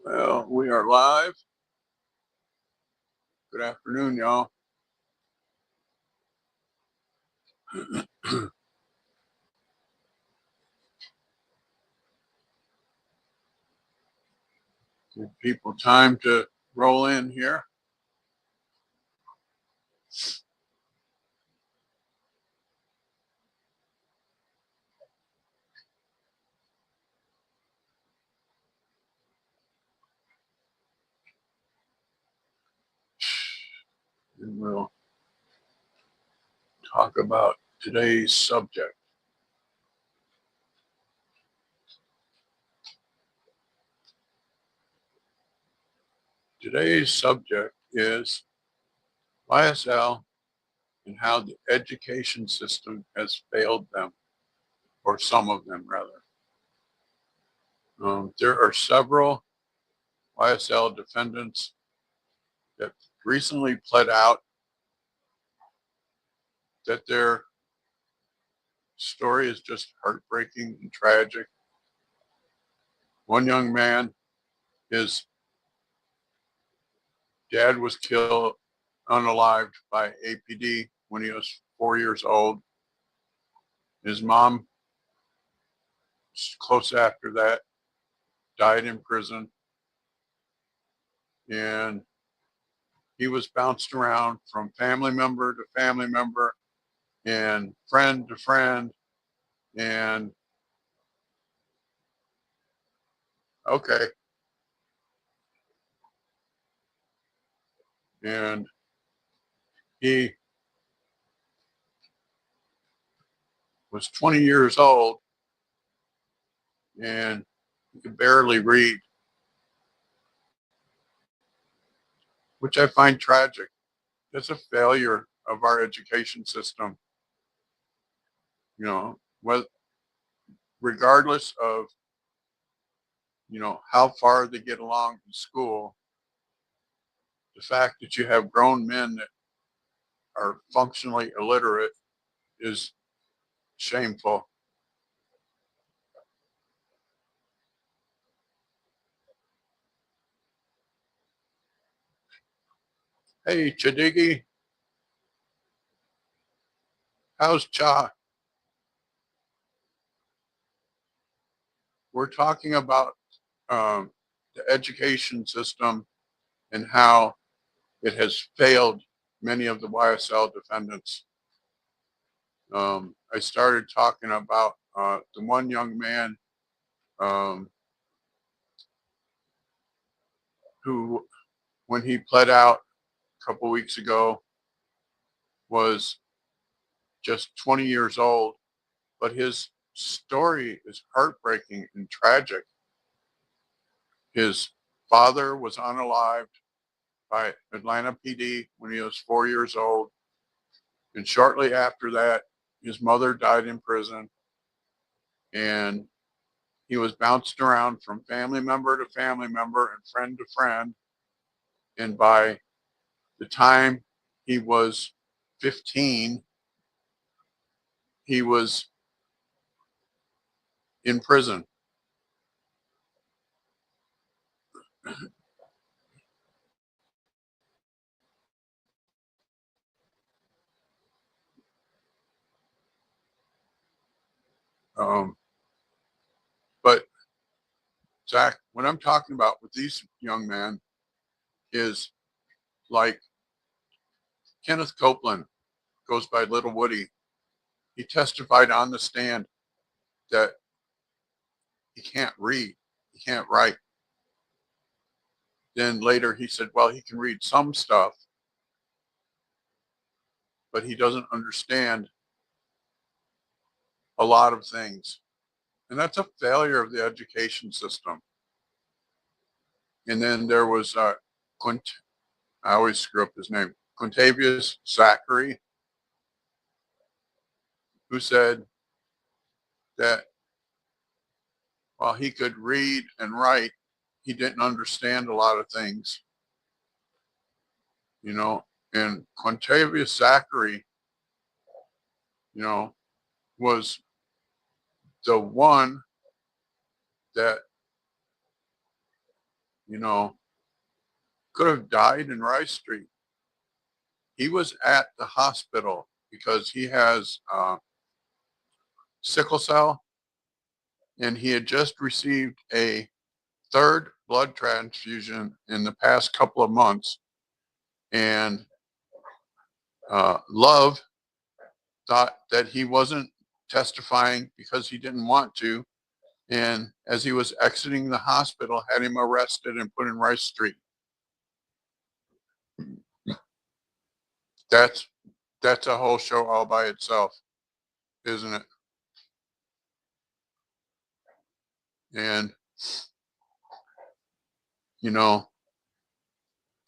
Well, we are live. Good afternoon, y'all. Give people time to roll in here. And we'll talk about today's subject. Today's subject is YSL and how the education system has failed them, or some of them rather. There are several YSL defendants that recently pled out that their story is just heartbreaking and tragic. One young man, his dad was killed unalived by APD when he was 4 years old. His mom, close after that, died in prison. And he was bounced around from family member to family member and friend to friend. And okay. And he was 20 years old and he could barely read, which I find tragic. That's a failure of our education system. You know, well, regardless of, how far they get along in school, the fact that you have grown men that are functionally illiterate is shameful. Hey, Chadigi, how's Cha? We're talking about um, the education system and how it has failed many of the YSL defendants. I started talking about the one young man um, who, when he pled out a couple weeks ago, was just 20 years old, but his story is heartbreaking and tragic. His father was unalived by Atlanta PD when he was 4 years old. And shortly after that, his mother died in prison. And he was bounced around from family member to family member and friend to friend. And by the time he was 15, he was in prison. Um, but Zach, what I'm talking about with these young men is like Kenneth Copeland, goes by Little Woody. He testified on the stand that he can't read, he can't write. Then later he said, well, he can read some stuff, but he doesn't understand a lot of things. And that's a failure of the education system. And then there was Quint, I always screw up his name, Quintavious Zachary, who said that while he could read and write, he didn't understand a lot of things, you know. And Quintavious Zachary, was the one that, you know, could have died in Rice Street. He was at the hospital because he has sickle cell, and he had just received a third blood transfusion in the past couple of months. And Love thought that he wasn't testifying because he didn't want to. And as he was exiting the hospital, had him arrested and put in Rice Street. That's a whole show all by itself, isn't it? And you know,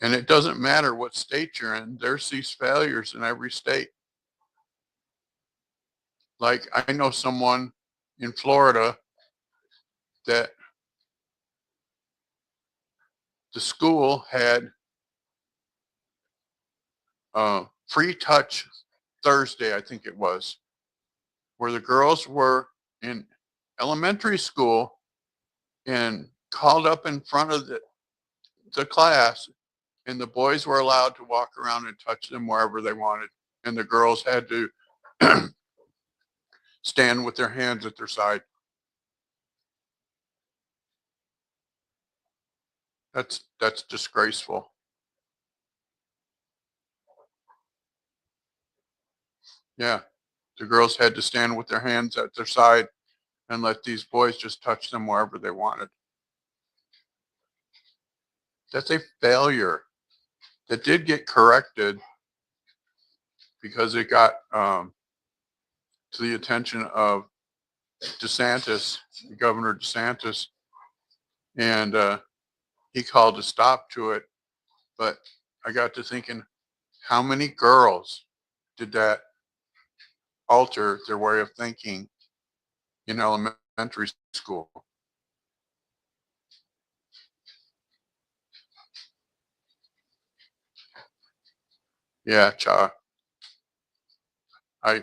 and it doesn't matter what state you're in, there's these failures in every state. Like, I know someone in Florida that the school had free touch Thursday, I think it was, where the girls were in elementary school and called up in front of the class, and the boys were allowed to walk around and touch them wherever they wanted, and the girls had to stand with their hands at their side. That's disgraceful. Yeah, the girls had to stand with their hands at their side and let these boys just touch them wherever they wanted. That's a failure that did get corrected because it got to the attention of DeSantis, Governor DeSantis, and he called a stop to it. But I got to thinking, how many girls did that alter their way of thinking in elementary school? Yeah, Cha. I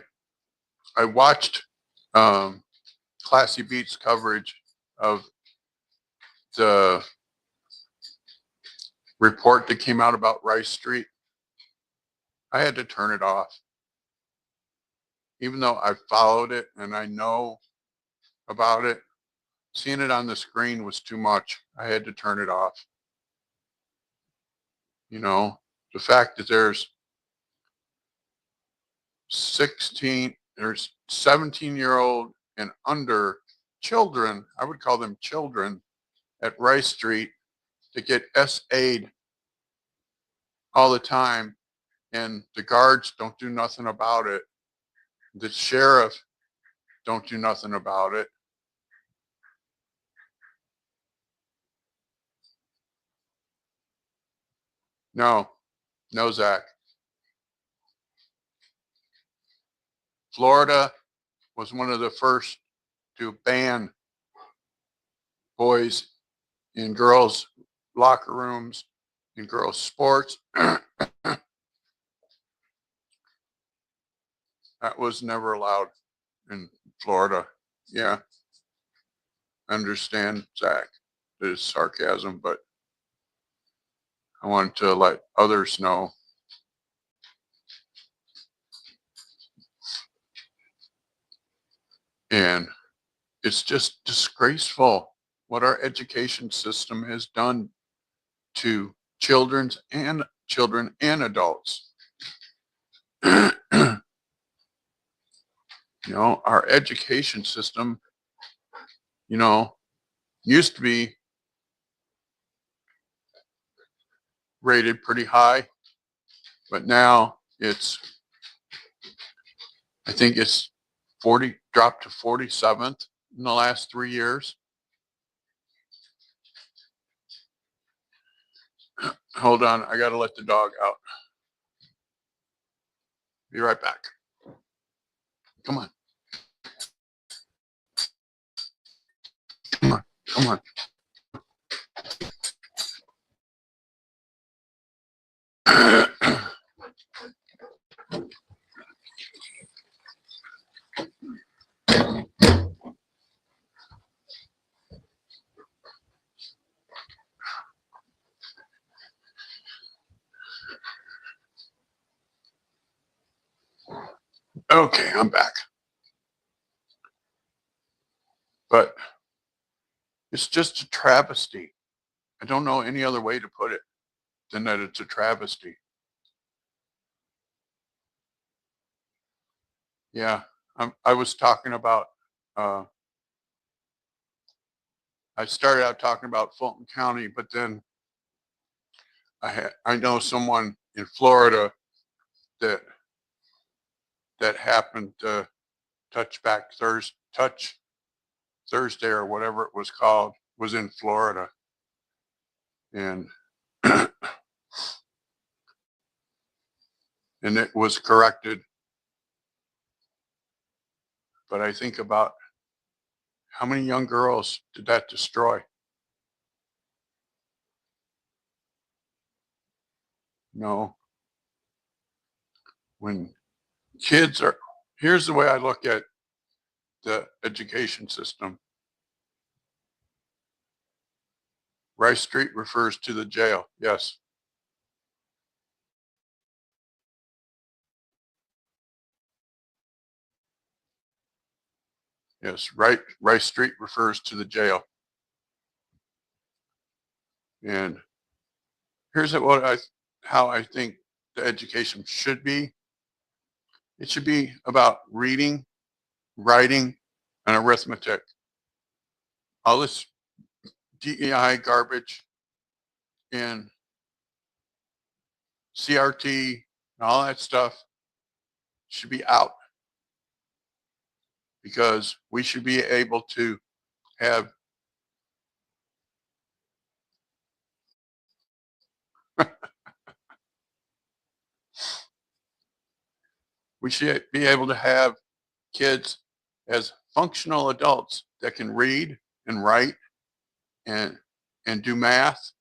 I watched Classy Beats coverage of the report that came out about Rice Street. I had to turn it off. Even though I followed it and I know about it, seeing it on the screen was too much. I had to turn it off. You know, the fact that there's 17-year-old and under children, I would call them children, at Rice Street that get SA'd all the time, and the guards don't do nothing about it. The sheriff don't do nothing about it. No, no, Zach. Florida was one of the first to ban boys in girls' locker rooms, in girls' sports. That was never allowed in Florida. Yeah, I understand, Zach. It is sarcasm, but I wanted to let others know. And it's just disgraceful what our education system has done to children and adults. You know, our education system, you know, used to be rated pretty high, but now I think it's dropped to 47th in the last 3 years. Hold on, I gotta let the dog out. Be right back. Come on. Come on. Come on. Okay, I'm back. But it's just a travesty. I don't know any other way to put it than that it's a travesty. Yeah, I was talking about, uh, I started out talking about Fulton County, but then I know someone in Florida that happened to touch Thursday or whatever it was called, was in Florida, and and it was corrected. But I think about how many young girls did that destroy? No, when kids are, here's the way I look at the education system. Rice Street refers to the jail. Yes. Yes. Right. Rice Street refers to the jail. And here's how I think the education should be. It should be about reading, writing, and arithmetic. All this DEI garbage and CRT and all that stuff should be out, because we should be able to have we should be able to have kids as functional adults that can read and write and do math.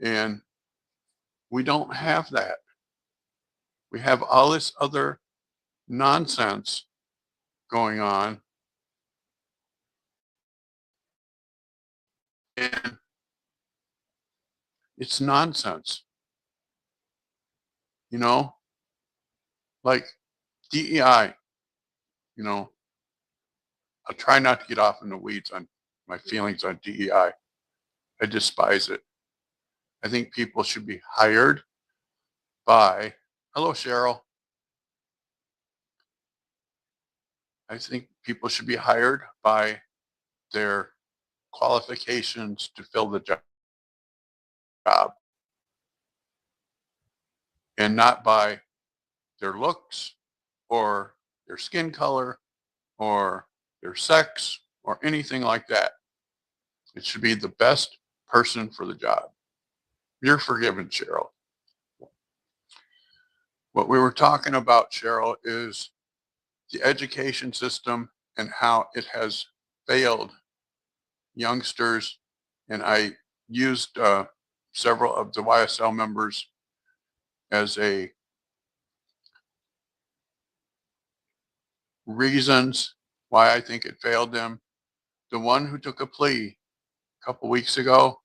And we don't have that. We have all this other nonsense going on, and it's nonsense, you know, like DEI, you know. I'll try not to get off in the weeds on my feelings on DEI. I despise it. I think people should be hired by, hello, Cheryl. I think people should be hired by their qualifications to fill the job, and not by their looks or their skin color or their sex or anything like that. It should be the best person for the job. You're forgiven, Cheryl. What we were talking about, Cheryl, is the education system and how it has failed youngsters. And I used several of the YSL members as a reasons why I think it failed them. The one who took a plea a couple weeks ago,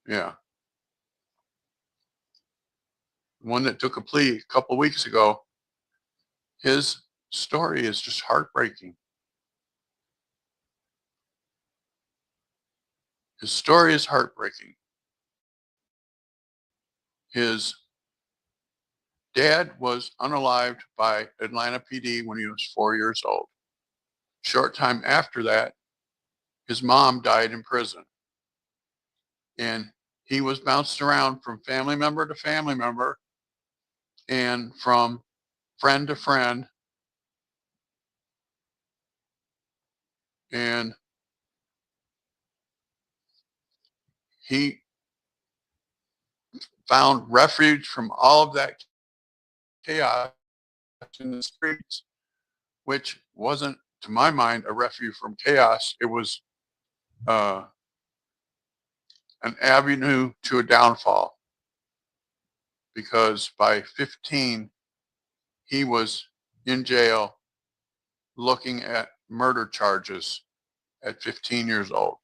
yeah, the one that took a plea a couple weeks ago, his story is just heartbreaking. His story is heartbreaking. His dad was unalived by Atlanta PD when he was 4 years old. Short time after that, his mom died in prison. And he was bounced around from family member to family member and from friend to friend. And he found refuge from all of that chaos in the streets, which wasn't, to my mind, a refuge from chaos. It was uh, an avenue to a downfall, because by 15, he was in jail looking at murder charges at 15 years old.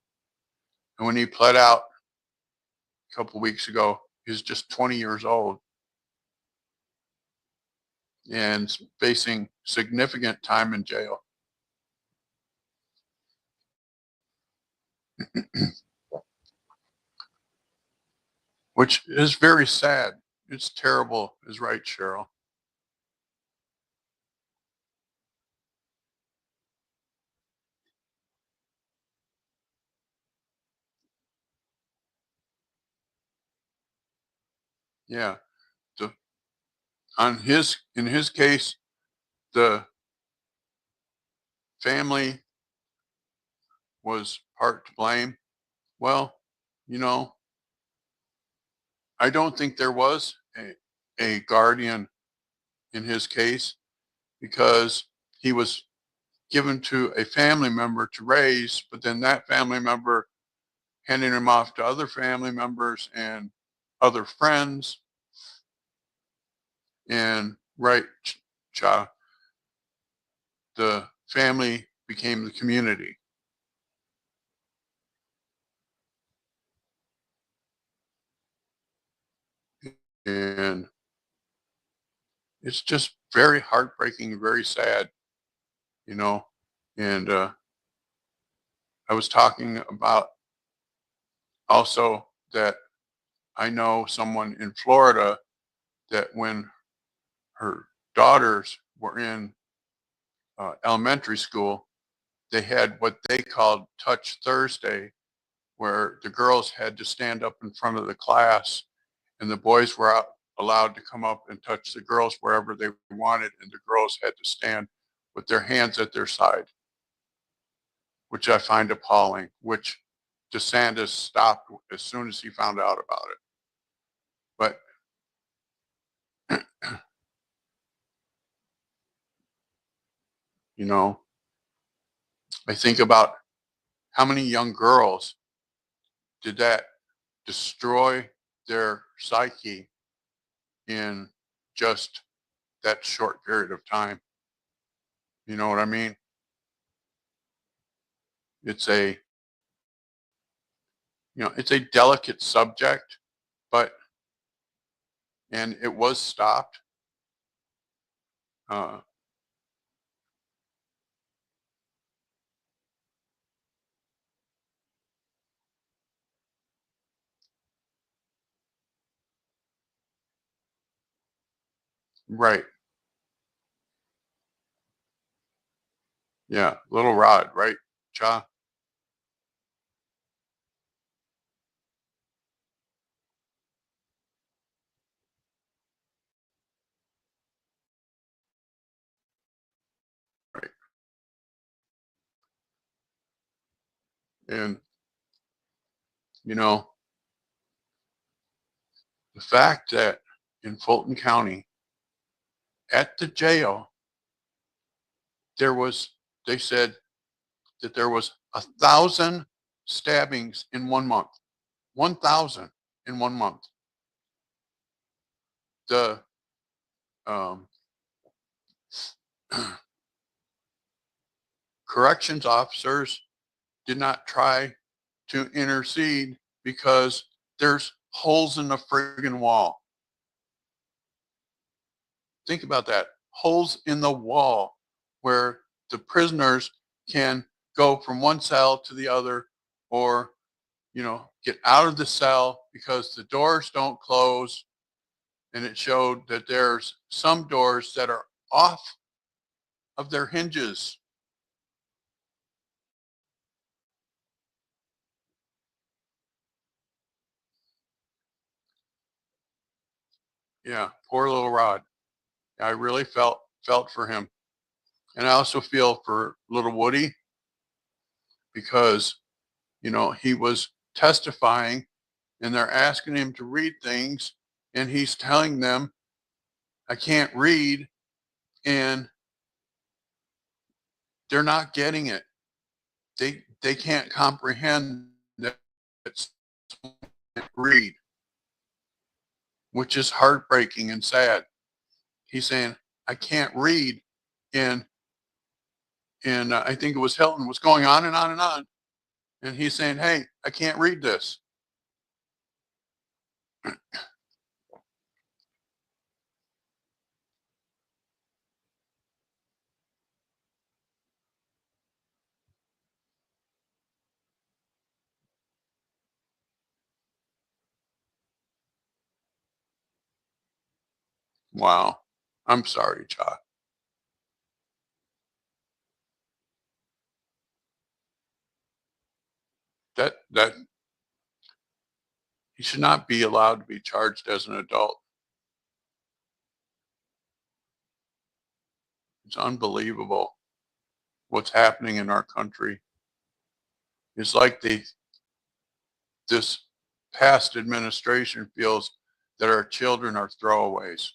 And when he pled out a couple weeks ago, he was just 20 years old and facing significant time in jail. Which is very sad. It's terrible, is right, Cheryl. Yeah. The, in his case, the family was part to blame. Well, you know, I don't think there was a guardian in his case because he was given to a family member to raise, but then that family member handing him off to other family members and other friends. And right, Cha, the family became the community. And it's just very heartbreaking, very sad, you know. And I was talking about also that I know someone in Florida that when her daughters were in elementary school, they had what they called Touch Thursday, where the girls had to stand up in front of the class and the boys were allowed to come up and touch the girls wherever they wanted, and the girls had to stand with their hands at their side, which I find appalling, which DeSantis stopped as soon as he found out about it. But you know, I think about how many young girls did that destroy their psyche in just that short period of time. You know what I mean? It's a, it's a delicate subject, but, and it was stopped. Uh, right. Yeah. Little Rod, right? Cha? Right. And, you know, the fact that in Fulton County, at the jail, there was, they said that there was 1,000 stabbings in 1 month. 1,000 in 1 month. The um, corrections officers did not try to intercede because there's holes in the friggin' wall. Think about that. Holes in the wall where the prisoners can go from one cell to the other or, get out of the cell because the doors don't close. And it showed that there's some doors that are off of their hinges. Yeah, poor little Rod. I really felt for him. And I also feel for little Woody because, he was testifying and they're asking him to read things and he's telling them, I can't read, and they're not getting it. They can't comprehend that it's read, which is heartbreaking and sad. He's saying, I can't read. And I think it was Hilton was going on and on and on. And he's saying, hey, I can't read this. Wow. I'm sorry, Cha. That he should not be allowed to be charged as an adult. It's unbelievable what's happening in our country. It's like this past administration feels that our children are throwaways.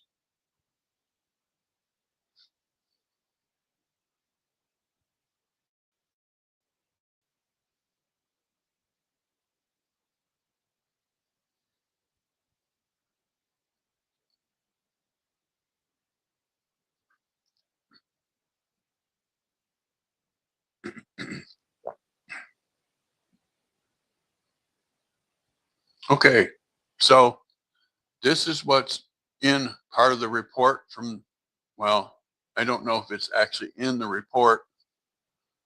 Okay, so this is what's in part of the report from, well, I don't know if it's actually in the report,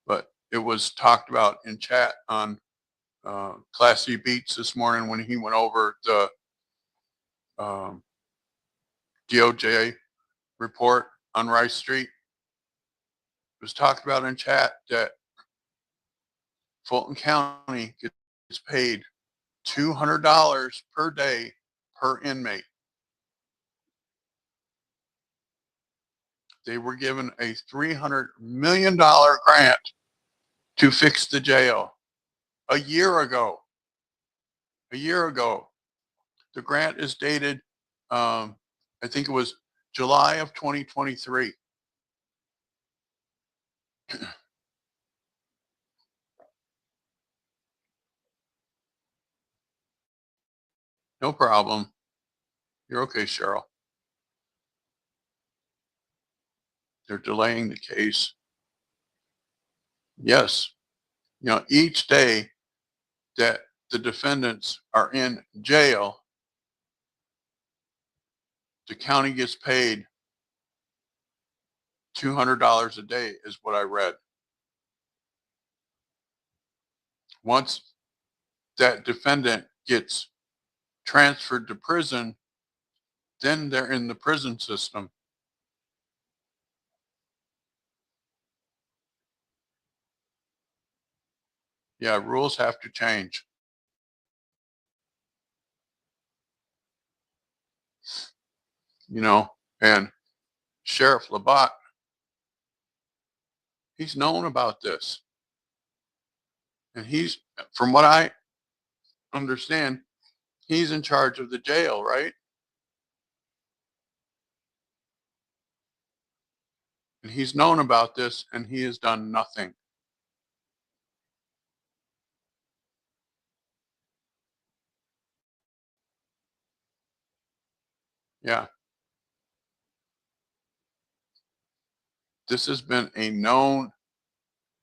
but it was talked about in chat on Classy Beats this morning when he went over the um, DOJ report on Rice Street. It was talked about in chat that Fulton County gets paid $200 per day per inmate. They were given a $300 million grant to fix the jail a year ago. A year ago. The grant is dated, I think it was July of 2023. No problem. You're okay, Cheryl. They're delaying the case. Yes. You know, each day that the defendants are in jail, the county gets paid $200 a day, is what I read. Once that defendant gets transferred to prison, then they're in the prison system. Yeah, rules have to change. You know, and Sheriff Labat, he's known about this. And he's, from what I understand, he's in charge of the jail, right? And he's known about this and he has done nothing. Yeah. This has been a known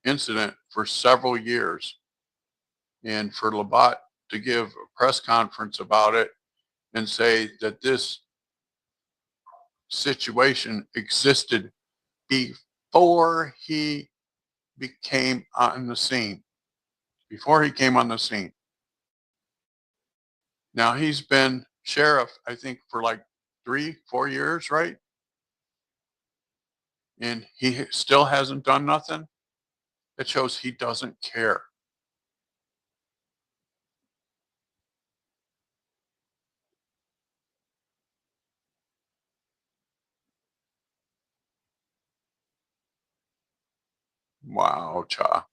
incident for several years. And for Labat to give a press conference about it and say that this situation existed before he became on the scene, before he came on the scene. Now he's been sheriff, I think, for like 3, 4 years, right? And he still hasn't done nothing. That shows he doesn't care. Wow, Cha.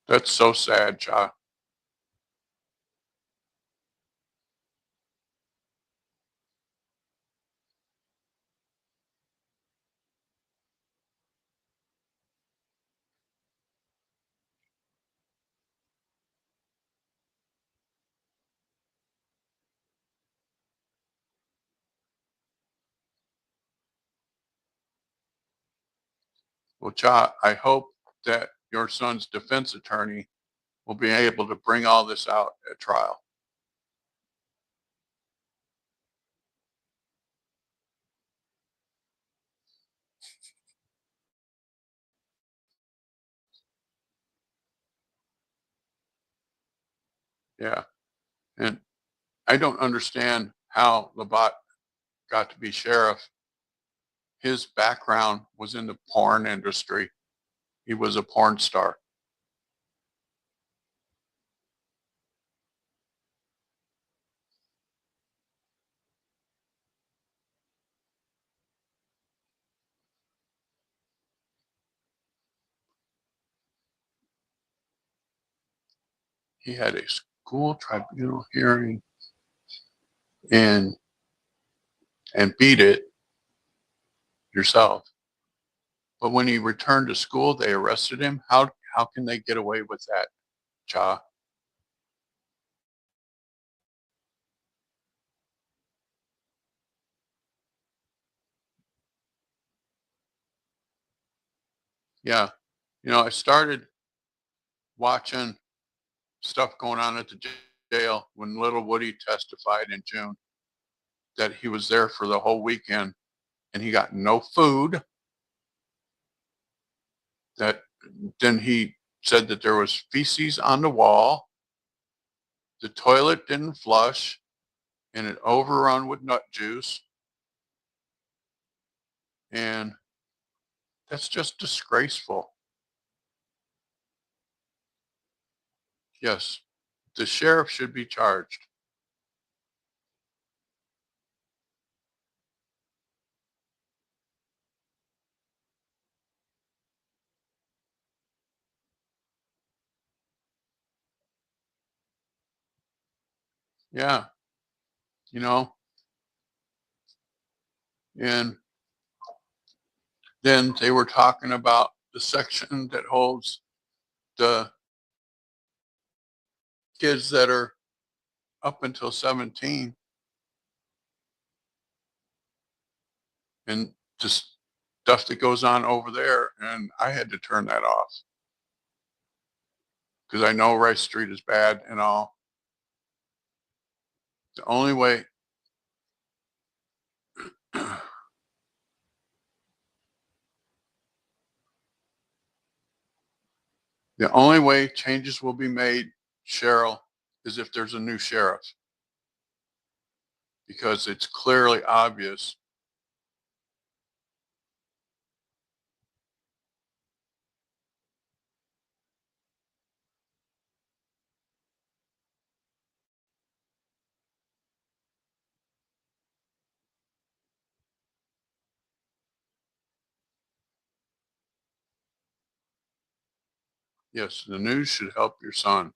That's so sad, Cha. Well, Cha, I hope that your son's defense attorney will be able to bring all this out at trial. Yeah. And I don't understand how Labat got to be sheriff. His background was in the porn industry. He was a porn star. He had a school tribunal hearing and beat it yourself. But when he returned to school, they arrested him. How can they get away with that, Cha? Yeah. I started watching stuff going on at the jail when little Woody testified in June that he was there for the whole weekend and he got no food. That then he said that there was feces on the wall, the toilet didn't flush, and it overrun with nut juice. And that's just disgraceful. Yes, the sheriff should be charged. Yeah, you know, and then they were talking about the section that holds the kids that are up until 17 and just stuff that goes on over there. And I had to turn that off because I know Rice Street is bad and all. The only way, the only way changes will be made, Cheryl, is if there's a new sheriff because it's clearly obvious. Yes, the news should help your son,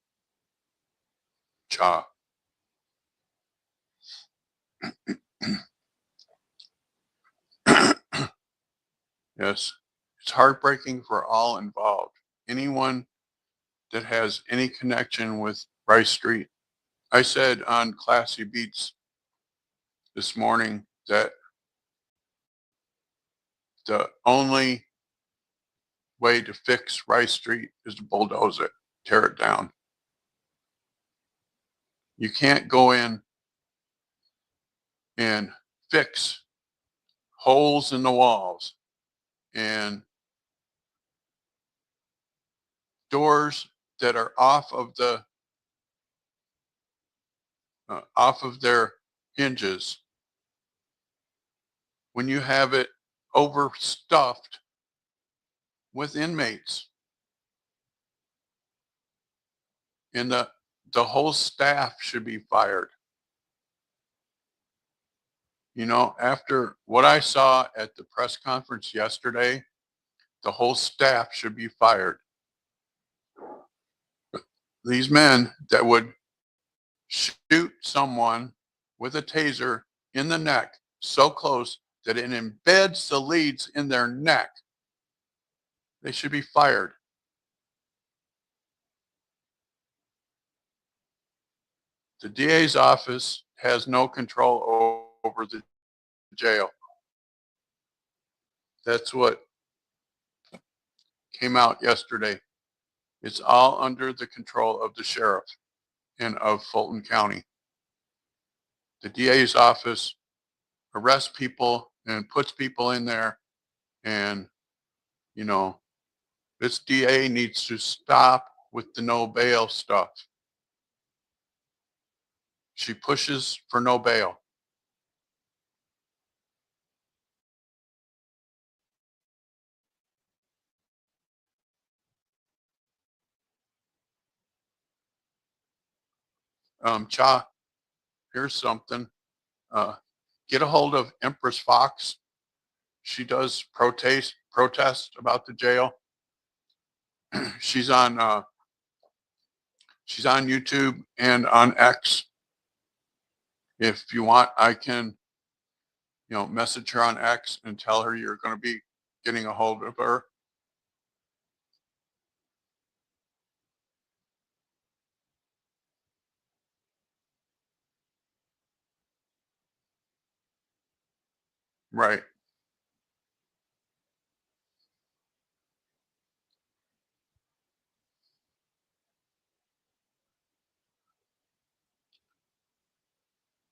Cha. Yes, it's heartbreaking for all involved. Anyone that has any connection with Rice Street. I said on Classy Beats this morning that the only way to fix Rice Street is to bulldoze it, tear it down. You can't go in and fix holes in the walls and doors that are off of their hinges when you have it overstuffed with inmates. And the whole staff should be fired. After what I saw at the press conference yesterday, the whole staff should be fired. These men that would shoot someone with a taser in the neck so close that it embeds the leads in their neck, they should be fired. The DA's office has no control over the jail. That's what came out yesterday. It's all under the control of the sheriff and of Fulton County. The DA's office arrests people and puts people in there. And, you know, this DA needs to stop with the no bail stuff. She pushes for no bail. Cha, here's something. Get a hold of Empress Fox. She does protest about the jail. she's on she's on YouTube and on X. If you want, I can, message her on X and tell her you're going to be getting a hold of her. Right.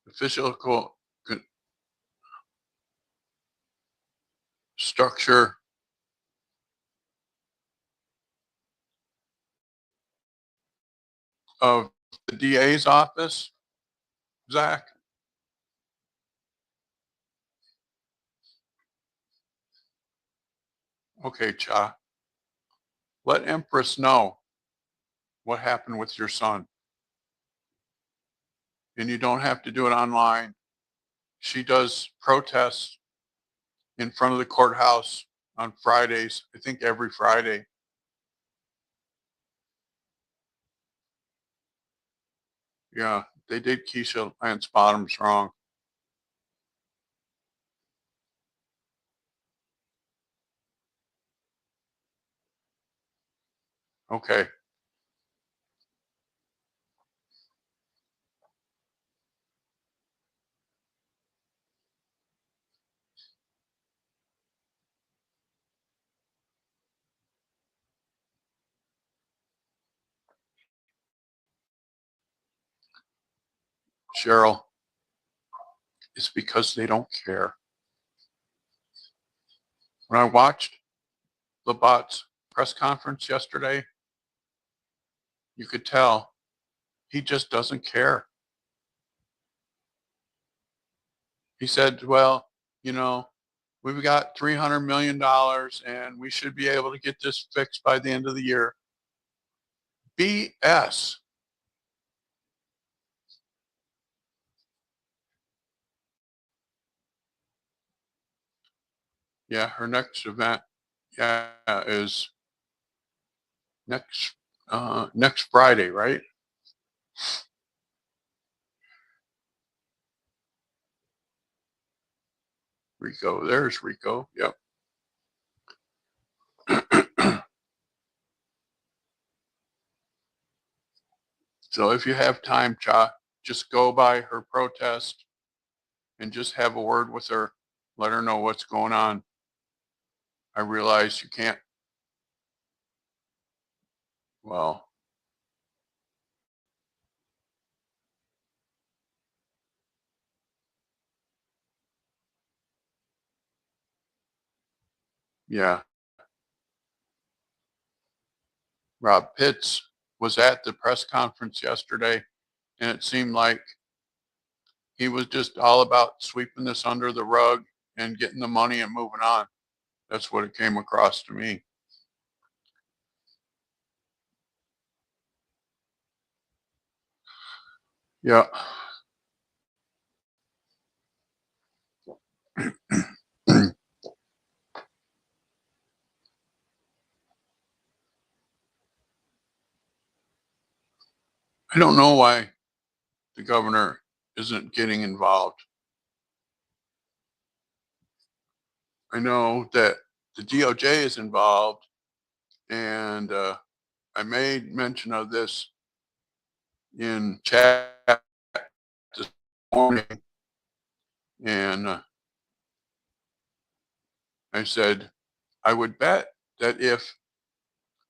The physical structure of the DA's office, Zach. Okay, Cha. Let Empress know what happened with your son. And you don't have to do it online. She does protests in front of the courthouse on Fridays, I think every Friday. Yeah, they did Keisha Lance Bottoms wrong. Okay. Cheryl, it's because they don't care. When I watched Labatt's press conference yesterday, you could tell he just doesn't care. He said, well, you know, we've got $300 million and we should be able to get this fixed by the end of the year. BS. Yeah, her next event, yeah, is next Friday, right? Rico, there's Rico. Yep. So if you have time, Cha, just go by her protest and just have a word with her. Let her know what's going on. I realize you can't. Well, yeah. Rob Pitts was at the press conference yesterday, and it seemed like he was just all about sweeping this under the rug and getting the money and moving on. That's what it came across to me. Yeah. I don't know why the governor isn't getting involved. I know that the DOJ is involved, and I made mention of this in chat this morning, and I said I would bet that if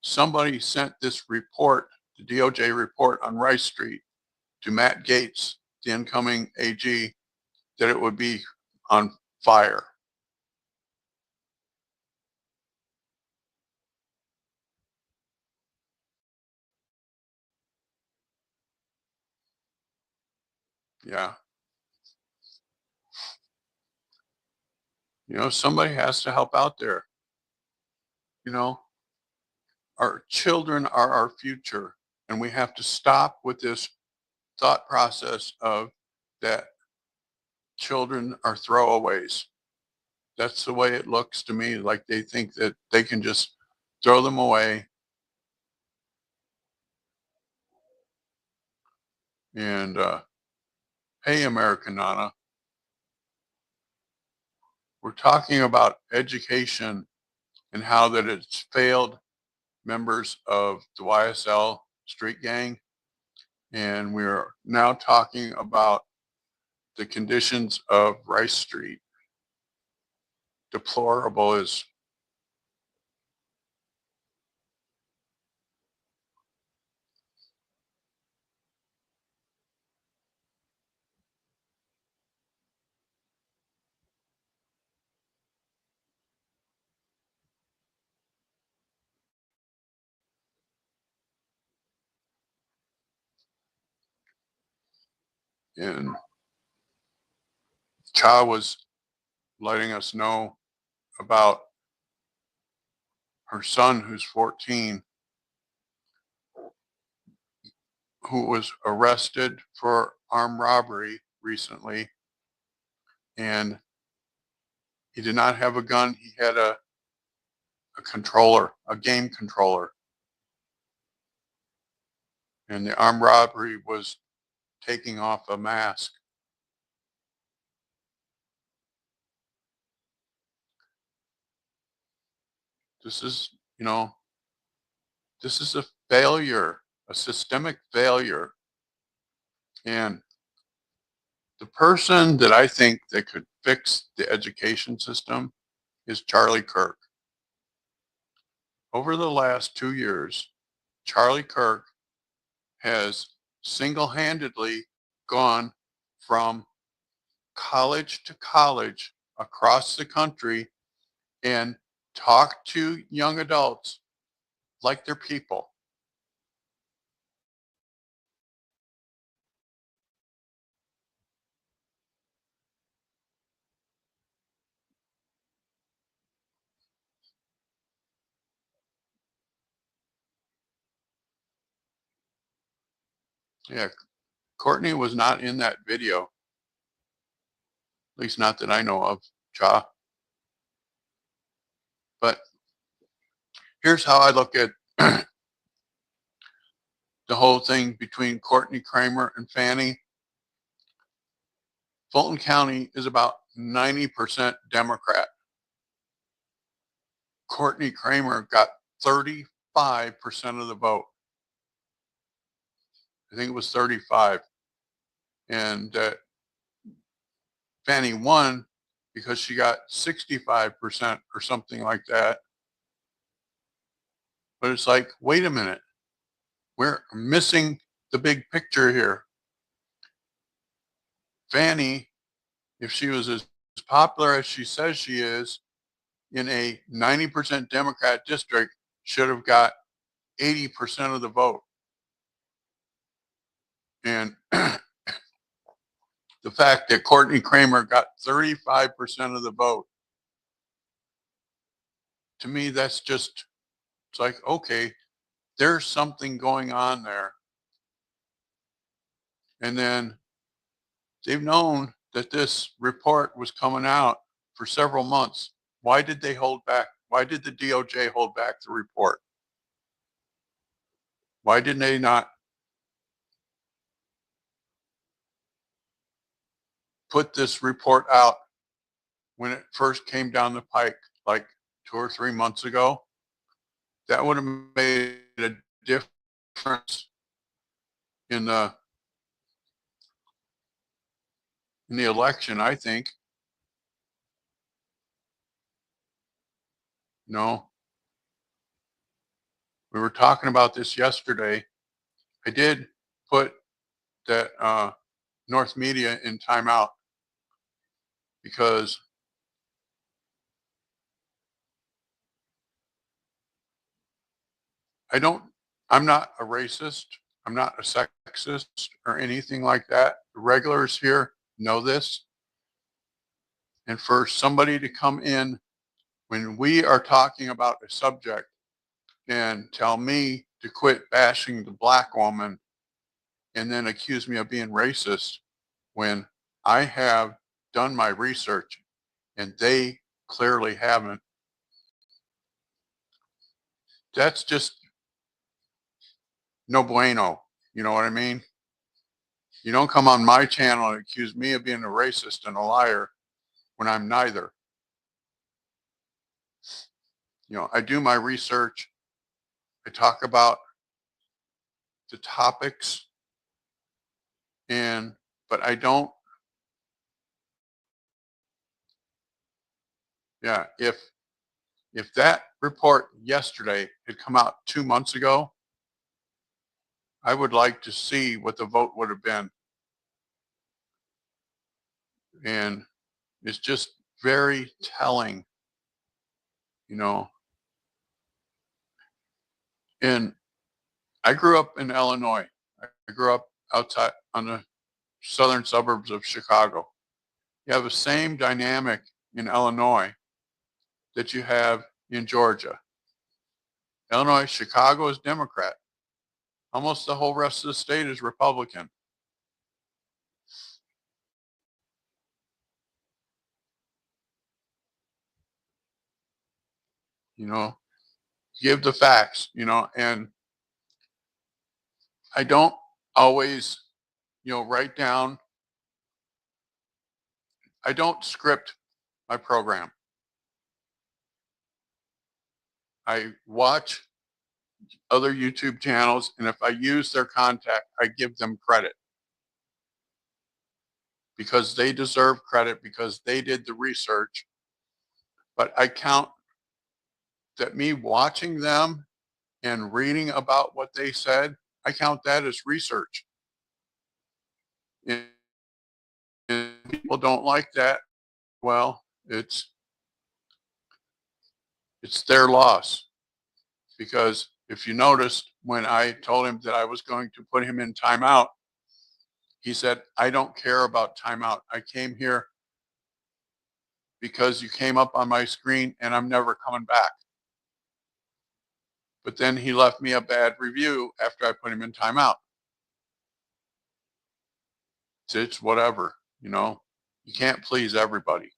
somebody sent this report, the DOJ report on Rice Street, to Matt Gaetz, the incoming AG, that it would be on fire. Yeah. Somebody has to help out there. You know, our children are our future, and we have to stop with this thought process of that children are throwaways. That's the way it looks to me, like they think that they can just throw them away. And hey, Americanana, we're talking about education and how that it's failed members of the YSL street gang. And we're now talking about the conditions of Rice Street. Deplorable is, and Cha was letting us know about her son, who's 14, who was arrested for armed robbery recently. And he did not have a gun. He had a controller, a game controller. And the armed robbery was taking off a mask. This is, this is a failure, a systemic failure. And the person that I think that could fix the education system is Charlie Kirk. Over the last 2 years, Charlie Kirk has single-handedly gone from college to college across the country and talked to young adults like they're people. Yeah, Courtney was not in that video, at least not that I know of, Cha. But here's how I look at the whole thing between Courtney Kramer and Fannie. Fulton County is about 90% Democrat. Courtney Kramer got 35% of the vote. I think it was 35. And Fannie won because she got 65% or something like that. But it's like, wait a minute, we're missing the big picture here. Fannie, if she was as popular as she says she is in a 90% Democrat district, should have got 80% of the vote. And the fact that Courtney Kramer got 35% of the vote, to me, that's just, it's like, okay, there's something going on there. And then they've known that this report was coming out for several months. Why did they hold back? Why did the DOJ hold back the report? Why didn't they not put this report out when it first came down the pike, like 2 or 3 months ago? That would have made a difference in the election, I think. No. We were talking about this yesterday. I did put that North Media in timeout because I don't, I'm not a racist. I'm not a sexist or anything like that. The regulars here know this. And for somebody to come in when we are talking about a subject and tell me to quit bashing the black woman and then accuse me of being racist when I have done my research and they clearly haven't, that's just no bueno. You know what I mean? You don't come on my channel and accuse me of being a racist and a liar when I'm neither. You know, I do my research. I talk about the topics and, but I don't, yeah, if that report yesterday had come out 2 months ago, I would like to see what the vote would have been. And it's just very telling, you know. And I grew up in Illinois. I grew up outside on the southern suburbs of Chicago. You have the same dynamic in Illinois that you have in Georgia. Illinois, Chicago is Democrat. Almost the whole rest of the state is Republican. You know, give the facts, you know, and I don't always, you know, write down, I don't script my program. I watch other YouTube channels, and if I use their contact, I give them credit because they deserve credit because they did the research. But I count that me watching them and reading about what they said, I count that as research. And people don't like that. Well, it's their loss because if you noticed when I told him that I was going to put him in timeout, he said, I don't care about timeout. I came here because you came up on my screen and I'm never coming back. But then he left me a bad review after I put him in timeout. So it's whatever, you know, you can't please everybody.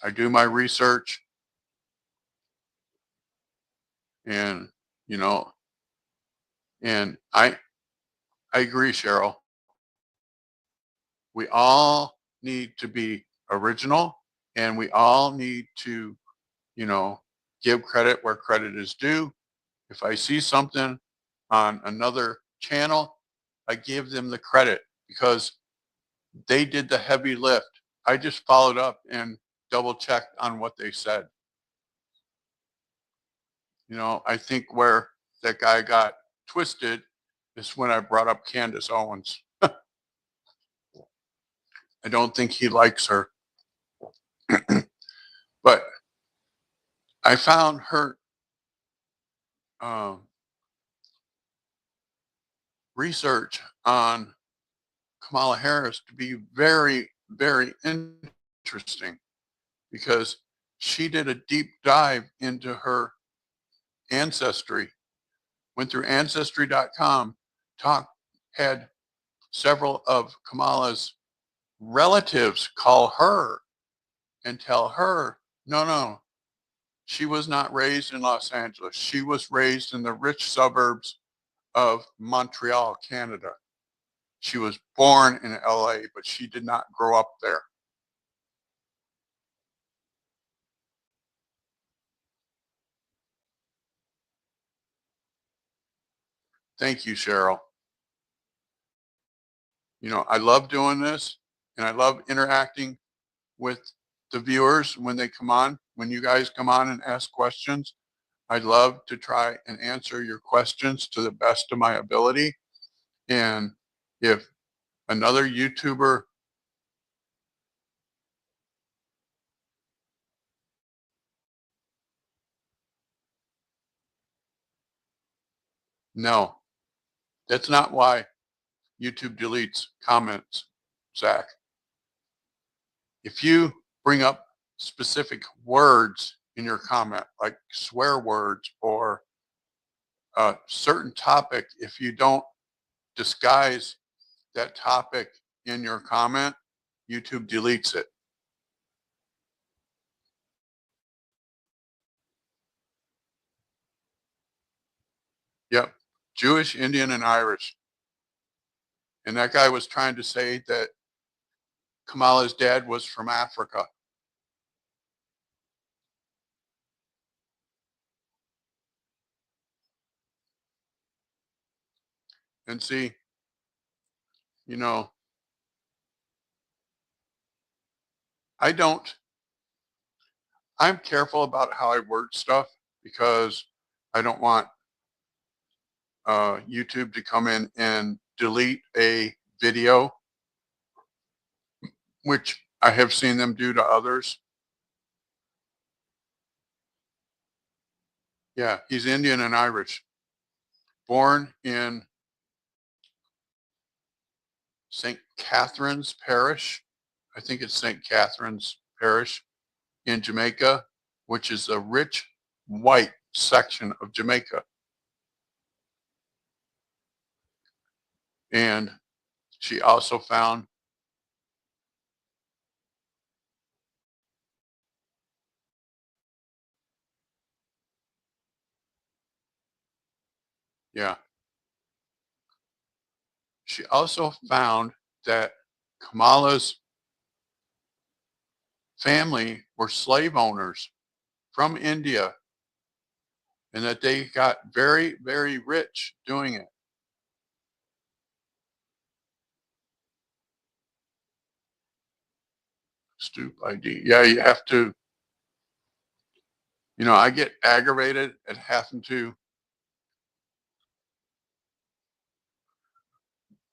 I do my research and, you know, and I agree, Cheryl. We all need to be original and we all need to, you know, give credit where credit is due. If I see something on another channel, I give them the credit because they did the heavy lift. I just followed up and double checked on what they said. You know, I think where that guy got twisted is when I brought up Candace Owens. I don't think he likes her. But I found her um, research on Kamala Harris to be very, very interesting because she did a deep dive into her ancestry, went through ancestry.com, had several of Kamala's relatives call her and tell her, no, no, she was not raised in Los Angeles. She was raised in the rich suburbs of Montreal, Canada. She was born in LA, but she did not grow up there. Thank you, Cheryl. You know, I love doing this and I love interacting with the viewers when they come on, when you guys come on and ask questions. I love to try and answer your questions to the best of my ability. And if another YouTuber, no, that's not why YouTube deletes comments, Zach. If you bring up specific words in your comment, like swear words or a certain topic, if you don't disguise that topic in your comment, YouTube deletes it. Yep. Jewish, Indian, and Irish. And that guy was trying to say that Kamala's dad was from Africa. And see, you know, I don't, I'm careful about how I word stuff because I don't want YouTube to come in and delete a video, which I have seen them do to others. Yeah, he's Indian and Irish, born in St. Catherine's Parish. I think it's St. Catherine's Parish in Jamaica, which is a rich white section of Jamaica. And she also found, yeah, she also found that Kamala's family were slave owners from India and that they got very, very rich doing it. Stoop ID. Yeah, you have to, I get aggravated at having to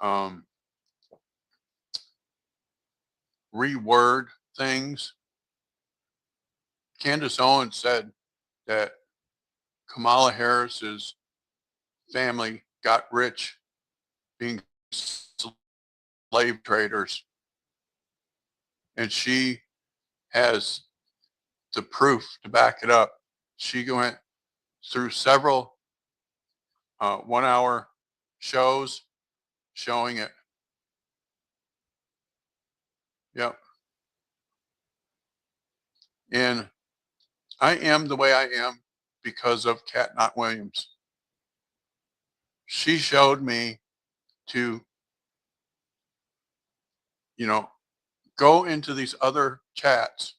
um, reword things. Candace Owens said that Kamala Harris's family got rich being slave traders, and she has the proof to back it up. She went through several 1 hour shows showing it. Yep. And I am the way I am because of Cat Not Williams. She showed me to, you know, go into these other chats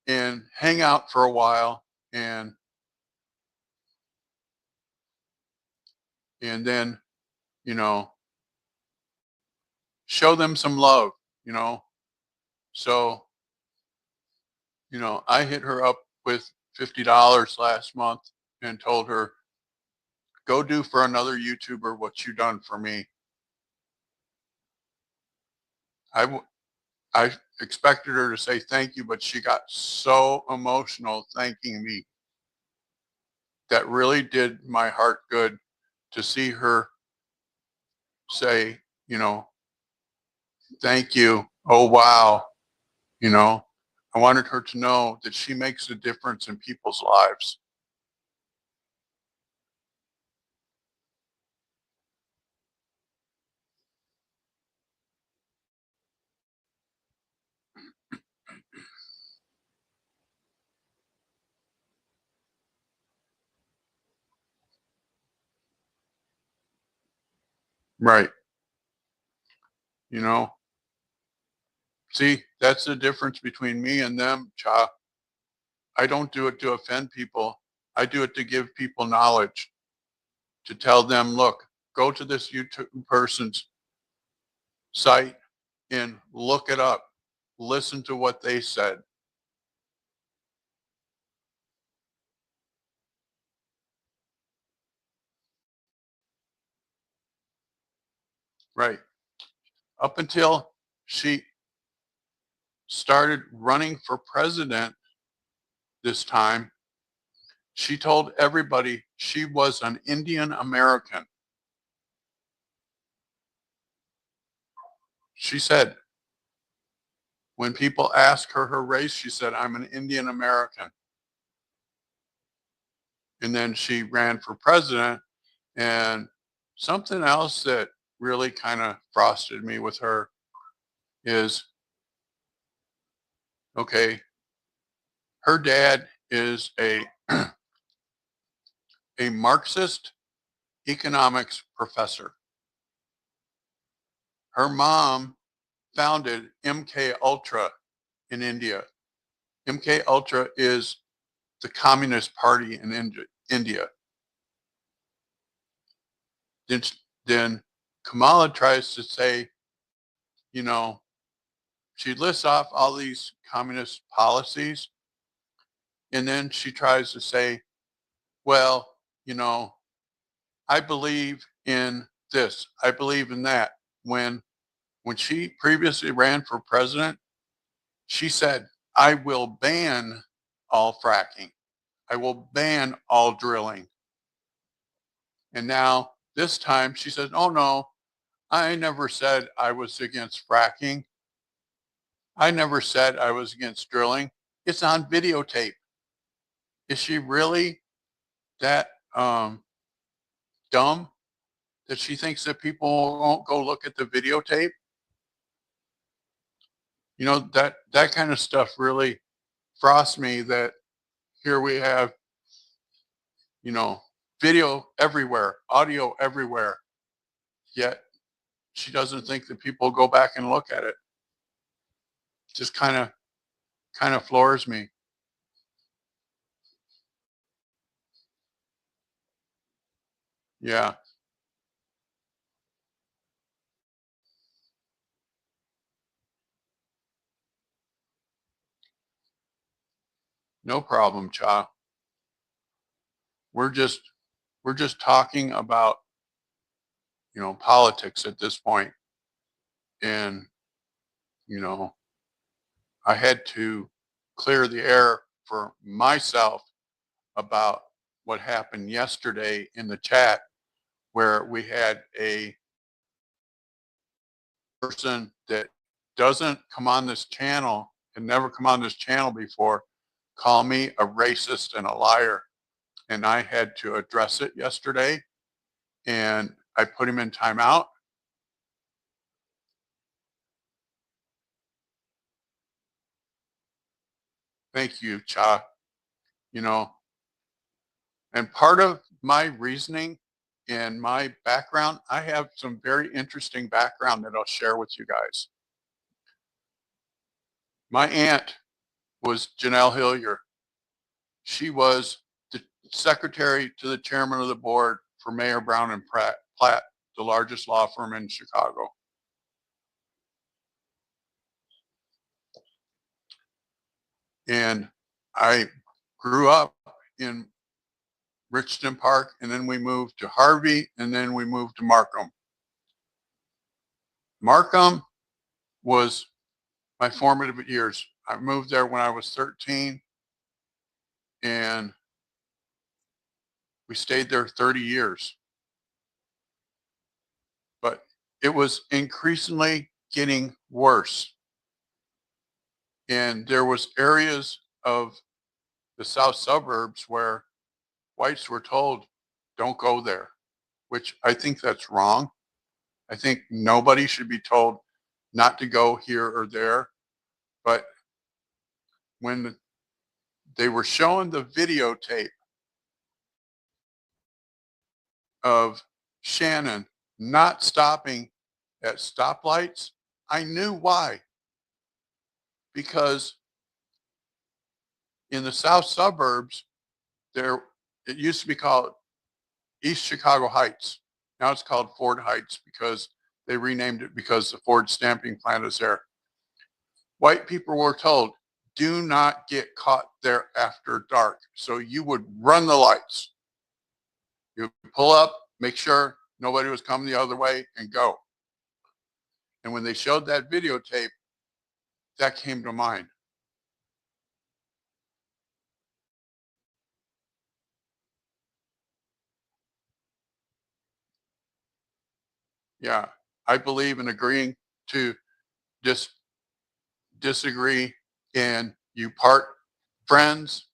and hang out for a while and then, you know, show them some love, you know. So, I hit her up with $50 last month and told her, go do for another YouTuber what you done for me. I expected her to say thank you, but she got so emotional thanking me. That really did my heart good to see her say, thank you. Oh, wow. You know, I wanted her to know that she makes a difference in people's lives. Right. You know, see, that's the difference between me and them, Cha. I don't do it to offend people. I do it to give people knowledge, to tell them, look, go to this YouTube person's site and look it up. Listen to what they said. Right. Up until she started running for president this time, she told everybody she was an Indian American. She said, when people ask her race, she said, I'm an Indian American. And then she ran for president. And something else that really kind of frosted me with her is, okay, her dad is a Marxist economics professor. Her mom founded MK Ultra in India. MK Ultra is the Communist Party in India. Then Kamala tries to say, you know, she lists off all these communist policies, and then she tries to say, well, you know, I believe in this, I believe in that. When she previously ran for president, she said, I will ban all fracking. I will ban all drilling. And now this time she says, oh no, I never said I was against fracking. I never said I was against drilling. It's on videotape. Is she really that dumb that she thinks that people won't go look at the videotape? You know, that kind of stuff really frosts me, that here we have, you know, video everywhere, audio everywhere, yet she doesn't think that people go back and look at it. Just kind of floors me. Yeah, no problem, Cha. We're just we're just talking about, you know, politics at this point. And, you know, I had to clear the air for myself about what happened yesterday in the chat, where we had a person that doesn't come on this channel and never come on this channel before call me a racist and a liar. And I had to address it yesterday, and I put him in timeout. Thank you, Cha. You know, and part of my reasoning and my background, I have some very interesting background that I'll share with you guys. My aunt was Janelle Hillier. She was the secretary to the chairman of the board for Mayor Brown and Platt, the largest law firm in Chicago. And I grew up in Richton Park, and then we moved to Harvey, and then we moved to Markham. Markham was my formative years. I moved there when I was 13, and we stayed there 30 years. But it was increasingly getting worse. And there was areas of the south suburbs where whites were told, don't go there, which I think that's wrong. I think nobody should be told not to go here or there. But when they were showing the videotape of Shannon not stopping at stoplights, I knew why. Because in the south suburbs, there it used to be called East Chicago Heights. Now it's called Ford Heights because they renamed it because the Ford stamping plant is there. White people were told, do not get caught there after dark. So you would run the lights. You pull up, make sure nobody was coming the other way, and go. And when they showed that videotape, that came to mind. Yeah, I believe in agreeing to dis disagree, and you part friends,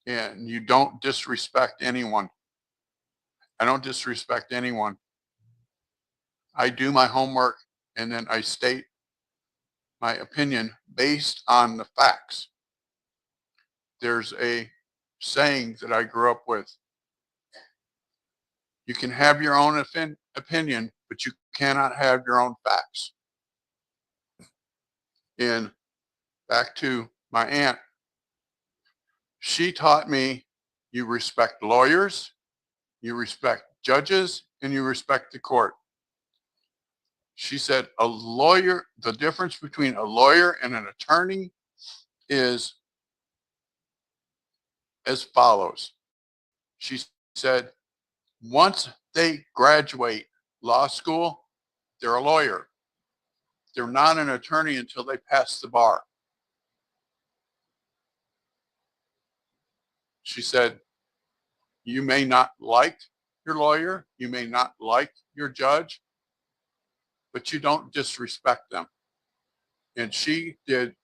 and you don't disrespect anyone. I don't disrespect anyone. I do my homework, and then I state my opinion based on the facts. There's a saying that I grew up with. You can have your own opinion, but you cannot have your own facts. And back to my aunt, she taught me you respect lawyers, you respect judges, and you respect the court. She said a lawyer, the difference between a lawyer and an attorney is as follows. She said, once they graduate law school, they're a lawyer. They're not an attorney until they pass the bar. She said, you may not like your lawyer, you may not like your judge, but you don't disrespect them. And she did,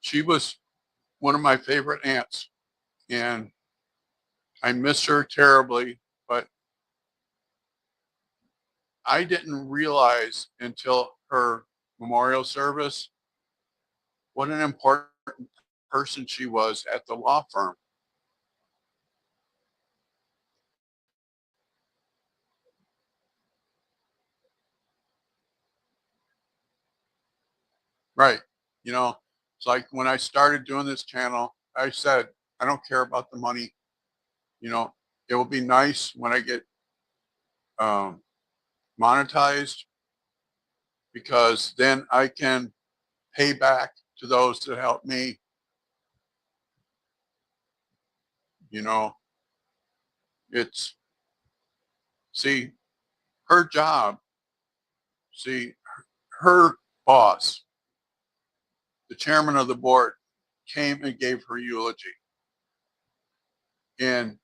she was one of my favorite aunts. And I miss her terribly, but I didn't realize until her memorial service what an important person she was at the law firm. Right. You know, it's like when I started doing this channel, I said, I don't care about the money. You know, it will be nice when I get um, monetized because then I can pay back to those that helped me. You know, it's, see, her job, see, her boss, the chairman of the board, came and gave her eulogy. And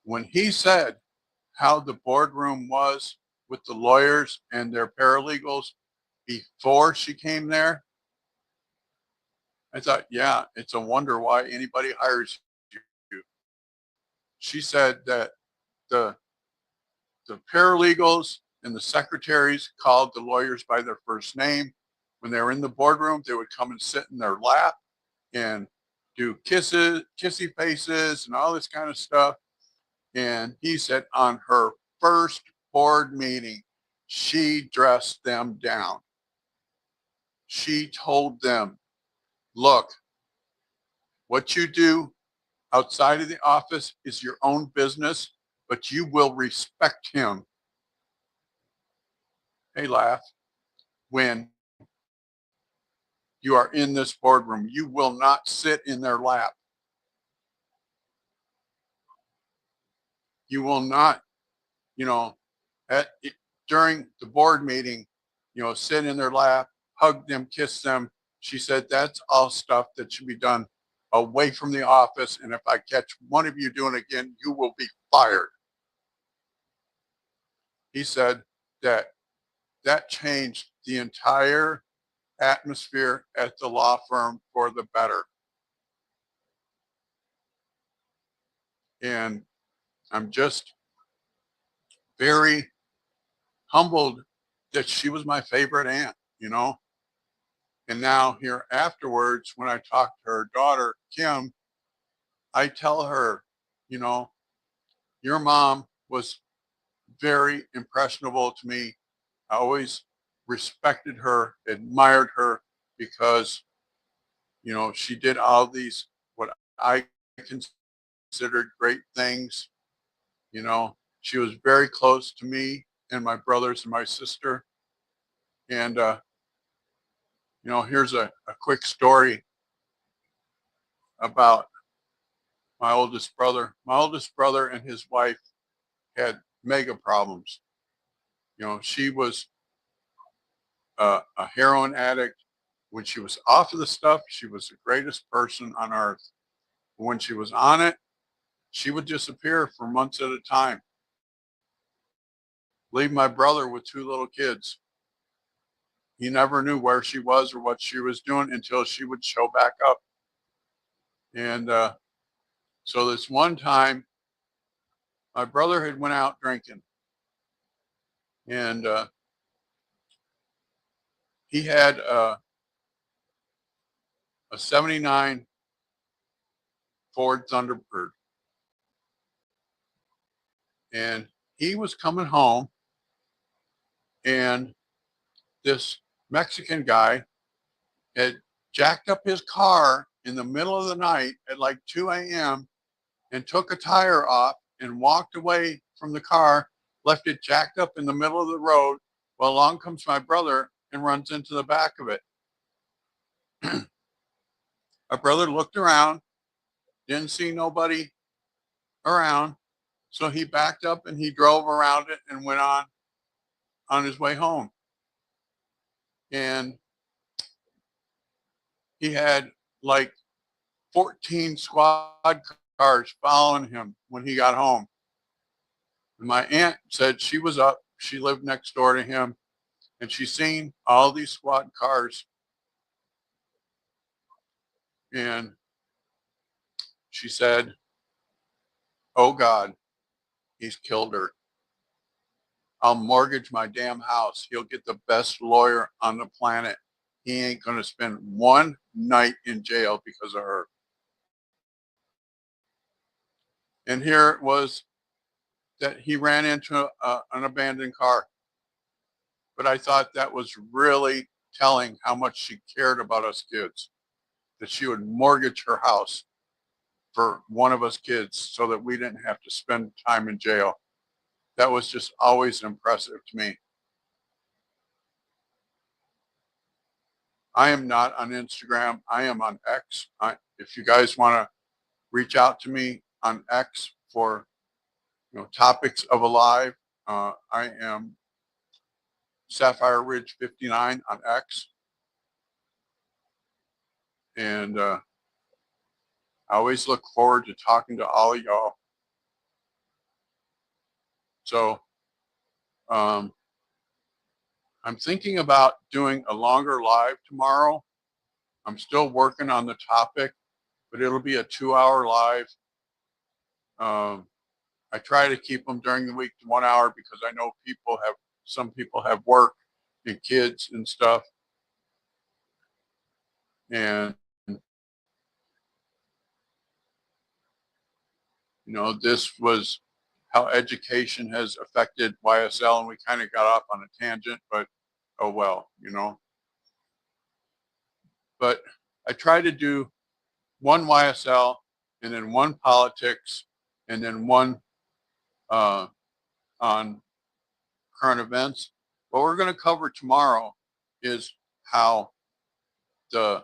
when he said how the boardroom was with the lawyers and their paralegals before she came there, I thought, yeah, it's a wonder why anybody hires you. She said that the the paralegals and the secretaries called the lawyers by their first name. When they were in the boardroom, they would come and sit in their lap and do kisses, kissy faces, and all this kind of stuff. And he said on her first board meeting, she dressed them down. She told them, look, what you do outside of the office is your own business, but you will respect him. Hey, laugh. When you are in this boardroom, you will not sit in their lap. You will not, you know, during the board meeting, you know, sit in their lap, hug them, kiss them. She said that's all stuff that should be done away from the office. And if I catch one of you doing it again, you will be fired. He said that that changed the entire atmosphere at the law firm for the better. And I'm just very humbled that she was my favorite aunt, you know. And now here afterwards, when I talk to her daughter, Kim, I tell her, you know, your mom was very impressionable to me. I always respected her, admired her because, you know, she did all these, what I considered great things. You know, she was very close to me and my brothers and my sister. And, you know, here's a quick story about my oldest brother. My oldest brother and his wife had mega problems. You know, she was a heroin addict. When she was off of the stuff, she was the greatest person on earth. When she was on it, she would disappear for months at a time, leave my brother with two little kids. He never knew where she was or what she was doing until she would show back up. And so this one time, my brother had went out drinking, and he had a 79 Ford Thunderbird. And he was coming home, and this Mexican guy had jacked up his car in the middle of the night at like 2 a.m. and took a tire off and walked away from the car, left it jacked up in the middle of the road. Well, along comes my brother and runs into the back of it. My brother looked around, didn't see nobody around, so he backed up and he drove around it and went on his way home. And he had like 14 squad cars following him when he got home. And my aunt said she was up, she lived next door to him, and she seen all these squad cars. And she said, "Oh God, he's killed her. I'll mortgage my damn house. He'll get the best lawyer on the planet. He ain't going to spend one night in jail because of her." And here it was that he ran into an abandoned car. But I thought that was really telling how much she cared about us kids, that she would mortgage her house for one of us kids so that we didn't have to spend time in jail. That was just always impressive to me. I am not on Instagram. I am on X. If you guys want to reach out to me on X for topics of alive, I am Sapphire Ridge 59 on X, and I always look forward to talking to all of y'all. So I'm thinking about doing a longer live tomorrow. I'm still working on the topic, but it'll be a 2-hour live. I try to keep them during the week to 1 hour because I know some people have work and kids and stuff. And, this was how education has affected YSL, and we kind of got off on a tangent, but oh well. But I try to do one YSL and then one politics and then one on current events. What we're going to cover tomorrow is how FEMA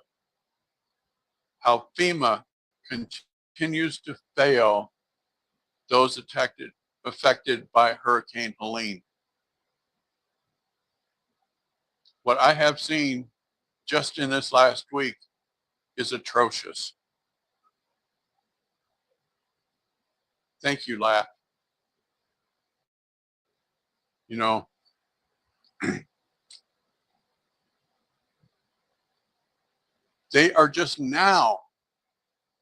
continues to fail those affected by Hurricane Helene. What I have seen just in this last week is atrocious. Thank you, Laugh. They are just now,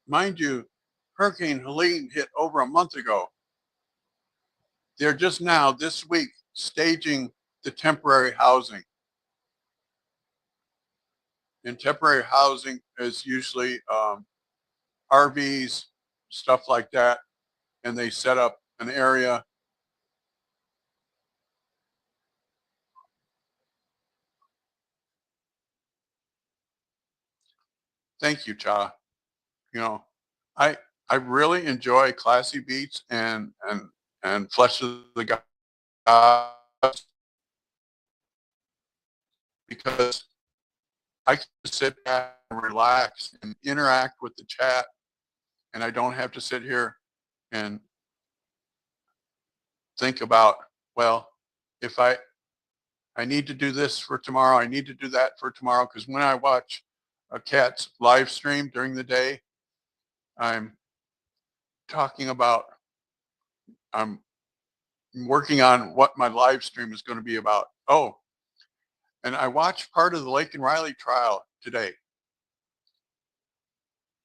mind you, Hurricane Helene hit over a month ago. They're just now this week staging the temporary housing. And temporary housing is usually RVs, stuff like that. And they set up an area. Thank you, Cha. You know, I I really enjoy Classy Beats and Flesh of the Gods because I can sit back and relax and interact with the chat, and I don't have to sit here and think about, well, if I I need to do this for tomorrow. I need to do that for tomorrow. Because when I watch a cat's live stream during the day, I'm talking about, I'm working on what my live stream is going to be about. Oh, and I watched part of the Lake and Riley trial today.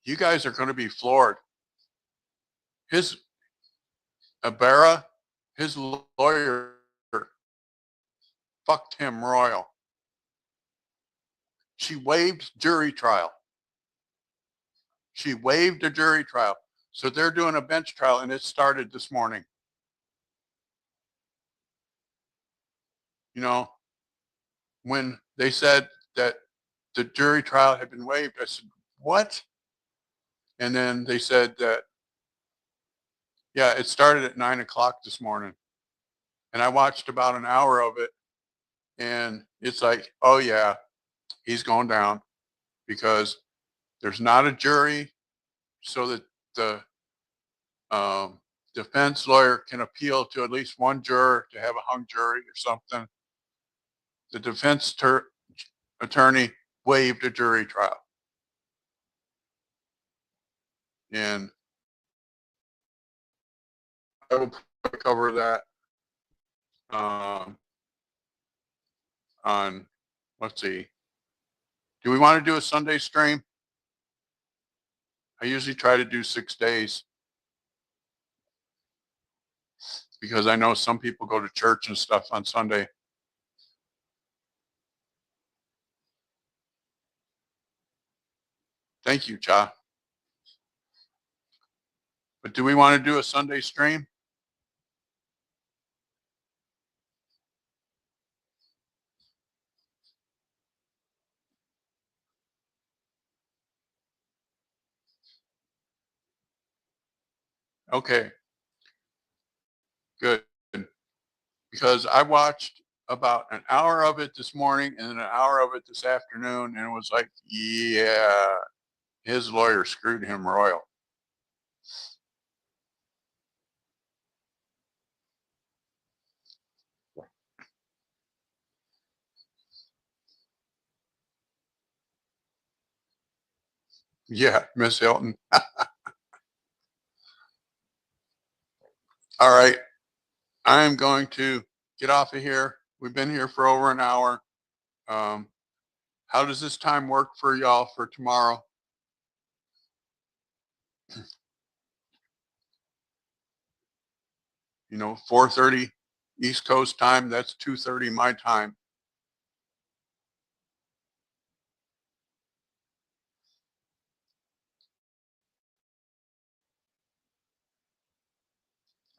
You guys are going to be floored. His Abera, his lawyer, fucked him royal. She waived jury trial. She waived a jury trial. So they're doing a bench trial, and it started this morning. You know, when they said that the jury trial had been waived, I said, what? And then they said that, yeah, it started at 9 o'clock this morning. And I watched about an hour of it. And it's like, oh, yeah, he's going down because there's not a jury so that the defense lawyer can appeal to at least one juror to have a hung jury or something. The defense attorney waived a jury trial. And I will cover that on, let's see, do we want to do a Sunday stream? I usually try to do 6 days because I know some people go to church and stuff on Sunday. Thank you, Cha. But do we want to do a Sunday stream? Okay, good. Because I watched about an hour of it this morning and then an hour of it this afternoon, and it was like, yeah, his lawyer screwed him royal. Yeah, Miss Hilton. All right, I'm going to get off of here. We've been here for over an hour. How does this time work for y'all for tomorrow? You know, 4:30 East Coast time. That's 2:30 my time.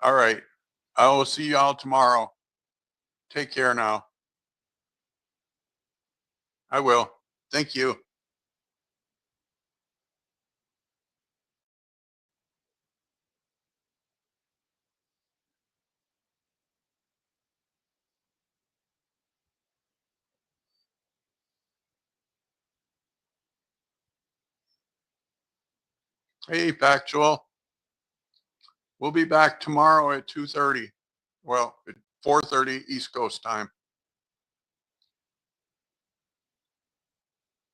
All right. I will see y'all tomorrow. Take care now. I will. Thank you. Hey, Factual. We'll be back tomorrow at 2:30. Well, at 4:30 East Coast time.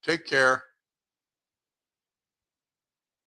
Take care.